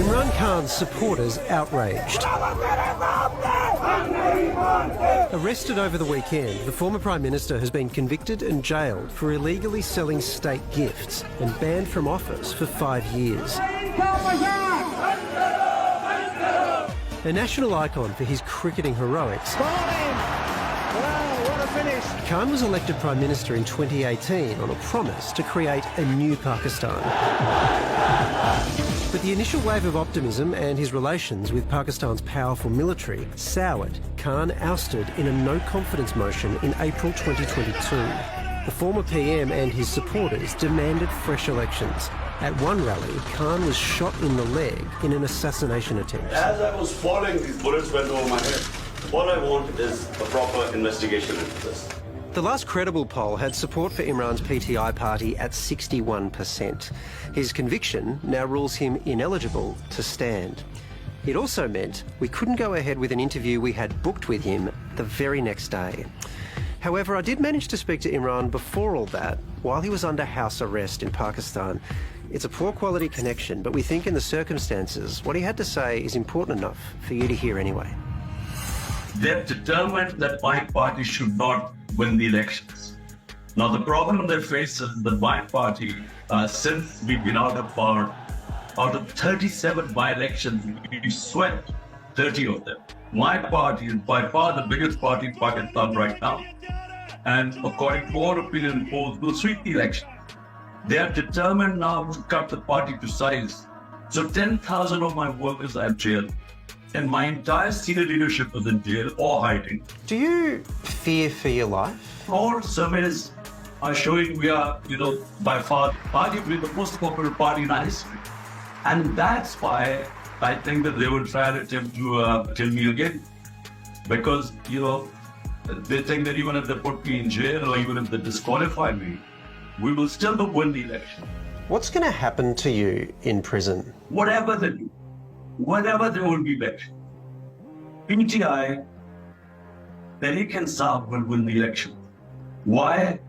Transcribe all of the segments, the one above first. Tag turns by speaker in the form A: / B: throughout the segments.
A: Imran Khan's supporters outraged. Arrested over the weekend, the former Prime Minister has been convicted and jailed for illegally selling state gifts and banned from office for 5 years. A national icon for his cricketing heroics, Khan was elected Prime Minister in 2018 on a promise to create a new Pakistan. But the initial wave of optimism and his relations with Pakistan's powerful military soured. Khan ousted in a no-confidence motion in April 2022. The former PM and his supporters demanded fresh elections. At one rally, Khan was shot in the leg in an assassination attempt.
B: As I was falling, these bullets went over my head. All I want is a proper investigation into this.
A: The last credible poll had support for Imran's PTI party at 61%. His conviction now rules him ineligible to stand. It also meant we couldn't go ahead with an interview we had booked with him the very next day. However, I did manage to speak to Imran before all that, while he was under house arrest in Pakistan. It's a poor quality connection, but we think in the circumstances, what he had to say is important enough for you to hear anyway.
C: They're determined that my party should not win the elections. Now, the problem they face is that my party, since we've been out of power, out of 37 by-elections, we swept 30 of them. My party is by far the biggest party in Pakistan right now. And according to all opinion polls, will sweep the election. They are determined now to cut the party to size. So 10,000 of my workers are in jail. And my entire senior leadership is in jail or hiding.
A: Do you fear for your life?
C: All surveys are showing we are, by far, arguably the most popular party in our history. And that's why I think that they will try to attempt to kill me again. Because, they think that even if they put me in jail or even if they disqualify me, we will still win the election.
A: What's going to happen to you in prison?
C: Whatever they do. Whatever they will be election. PTI, Tehreek Insaf will win the election. Why?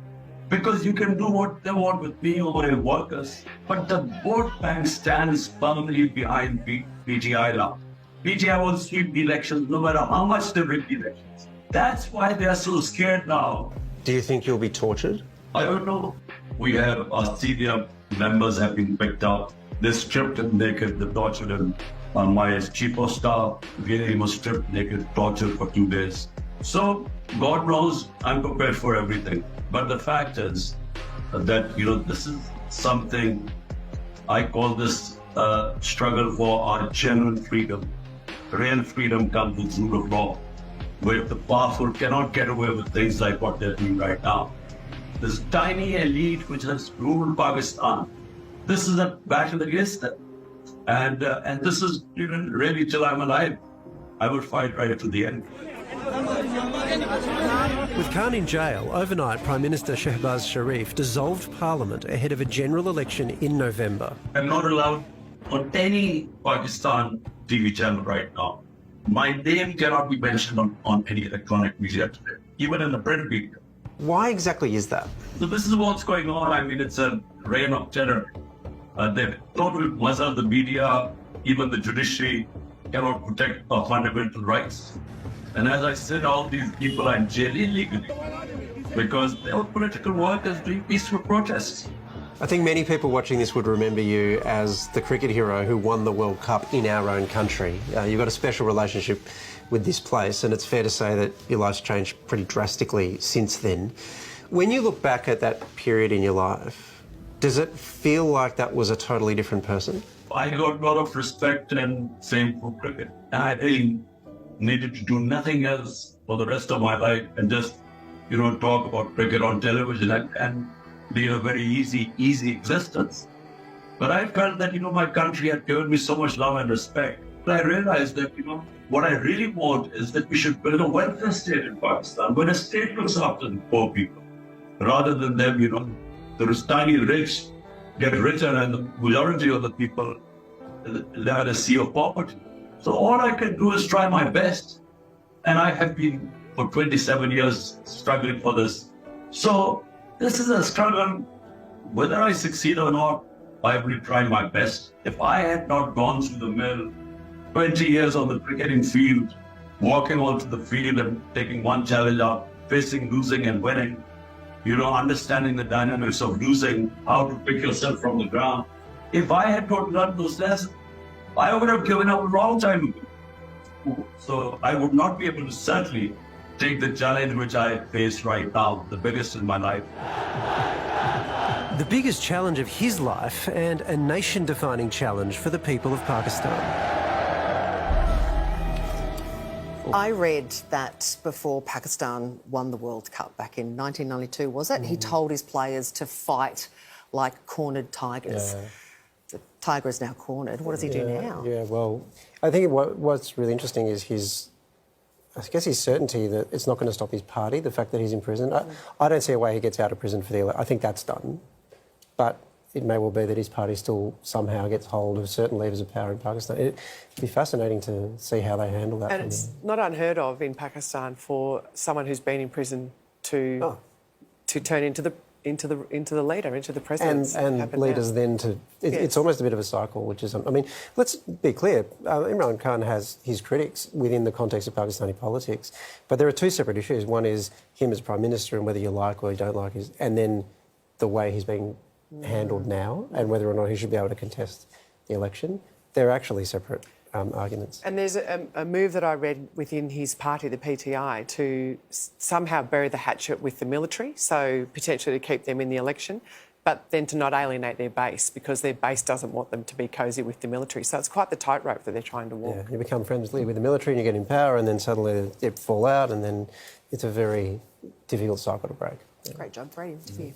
C: Because you can do what they want with me or my workers, but the vote bank stands firmly behind PTI now. PTI will sweep the elections no matter how much they win the elections. That's why they are so scared now.
A: Do you think you'll be tortured?
C: I don't know. We have our senior members have been picked up. They stripped him naked, they tortured him. My chief of staff, he was stripped naked, tortured for 2 days. So, God knows I'm prepared for everything. But the fact is that, this is something, I call this a struggle for our genuine freedom. Real freedom comes with rule of law, where the powerful cannot get away with things like what they're doing right now. This tiny elite which has ruled Pakistan, this is a battle against them. And this is really till I'm alive. I will fight right to the end.
A: With Khan in jail, overnight Prime Minister Shehbaz Sharif dissolved Parliament ahead of a general election in November.
C: I'm not allowed on any Pakistan TV channel right now. My name cannot be mentioned on any electronic media today, even in the print media.
A: Why exactly is that?
C: So this is what's going on. I mean, it's a reign of terror. They've totally muzzled the media, even the judiciary cannot protect our fundamental rights. And as I said, all these people are in jail illegally because they were political workers doing peaceful protests.
A: I think many people watching this would remember you as the cricket hero who won the World Cup in our own country. You've got a special relationship with this place, and it's fair to say that your life's changed pretty drastically since then. When you look back at that period in your life, does it feel like that was a totally different person?
C: I got a lot of respect and fame for cricket. And I really needed to do nothing else for the rest of my life and just, talk about cricket on television and lead a very easy existence. But I felt that, my country had given me so much love and respect. But I realized that, what I really want is that we should build a welfare state in Pakistan, where a state looks after the poor people, rather than them, the tiny rich get richer and the majority of the people live in a sea of poverty. So all I can do is try my best. And I have been for 27 years struggling for this. So this is a struggle. Whether I succeed or not, I will try my best. If I had not gone through the mill, 20 years on the cricketing field, walking onto the field and taking one challenge up, facing losing and winning, understanding the dynamics of losing, how to pick yourself from the ground. If I had not learned those lessons, I would have given up a long time ago. So I would not be able to certainly take the challenge which I face right now, the biggest in my life.
A: The biggest challenge of his life and a nation-defining challenge for the people of Pakistan.
D: I read that before Pakistan won the World Cup back in 1992, was it? He told his players to fight like cornered tigers.
A: Yeah.
D: The tiger is now cornered. What does he do now?
A: Yeah, well, I think what's really interesting is his certainty that it's not going to stop his party, the fact that he's in prison. I don't see a way he gets out of prison for I think that's done. But it may well be that his party still somehow gets hold of certain levers of power in Pakistan. It'd be fascinating to see how they handle that.
E: And it's not unheard of in Pakistan for someone who's been in prison to turn into the leader, into the president.
A: And leaders then to... It's almost a bit of a cycle, which is... I mean, let's be clear. Imran Khan has his critics within the context of Pakistani politics, but there are two separate issues. One is him as Prime Minister and whether you like or you don't like his... And then the way he's being handled now and whether or not he should be able to contest the election. They're actually separate arguments.
E: And there's a move that I read within his party, the PTI, to somehow bury the hatchet with the military, so potentially to keep them in the election, but then to not alienate their base because their base doesn't want them to be cosy with the military. So it's quite the tightrope that they're trying to walk.
A: Yeah, you become friendly with the military and you get in power and then suddenly they fall out and then it's a very difficult cycle to break.
D: Great job, great interview.